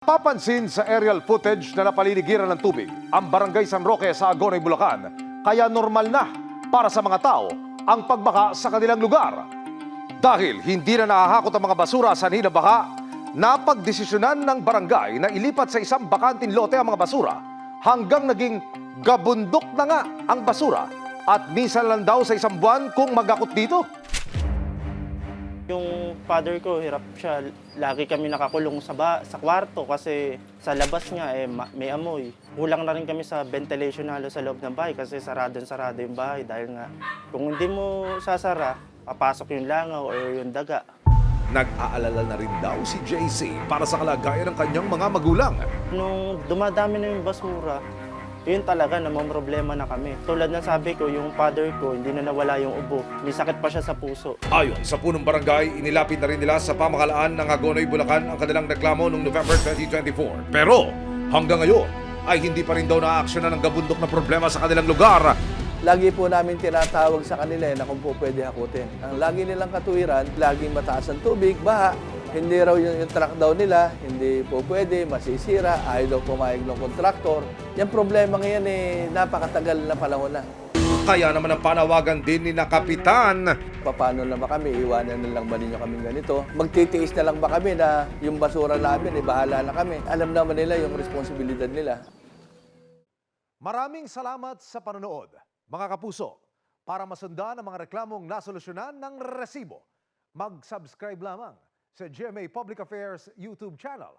Papansin sa aerial footage na napaliligiran ng tubig ang Barangay San Roque sa Agonoy, Bulacan, kaya normal na para sa mga tao ang pagbaka sa kanilang lugar. Dahil hindi na nakahakot ang mga basura sa hinabaha, napagdesisyonan ng barangay na ilipat sa isang bakanting lote ang mga basura hanggang naging gabundok na nga ang basura at minsan lang daw sa isang buwan kung magakot dito. Yung father ko, hirap siya. Lagi kami nakakulong sa kwarto kasi sa labas nga may amoy. Kulang na rin kami sa ventilation halo sa loob ng bahay kasi sarado yung bahay dahil nga kung hindi mo sasara, papasok yung langaw o yung daga. Nag-aalala na rin daw si JC para sa kalagayan ng kanyang mga magulang. Nung dumadami na yung basura, yun talaga, namamroblema na kami. Tulad ng sabi ko, yung father ko, hindi na nawala yung ubo. May sakit pa siya sa puso. Ayon sa punong barangay, inilapit na rin nila sa pamahalaan ng Agonoy, Bulacan ang kanilang reklamo noong November 2024. Pero hanggang ngayon ay hindi pa rin daw naaaksyonan ang gabundok na problema sa kanilang lugar. Lagi po namin tinatawag sa kanila na kung po pwede hakutin. Ang lagi nilang katuwiran, laging mataas ang tubig, baha. Hindi raw yung truck daw nila, hindi po pwede, masisira, ayaw daw pumayag ng kontraktor. Yung problema ngayon napakatagal na panahon na. Kaya naman ang panawagan din ni na Kapitan. Paano na ba kami? Iwanan na lang ba ninyo kami ganito? Magtitiis na lang ba kami na yung basura namin, bahala na kami? Alam naman nila yung responsibilidad nila. Maraming salamat sa panonood, mga kapuso. Para masundan ang mga reklamong nasolusyonan ng resibo, mag-subscribe lamang sa GMA Public Affairs YouTube channel.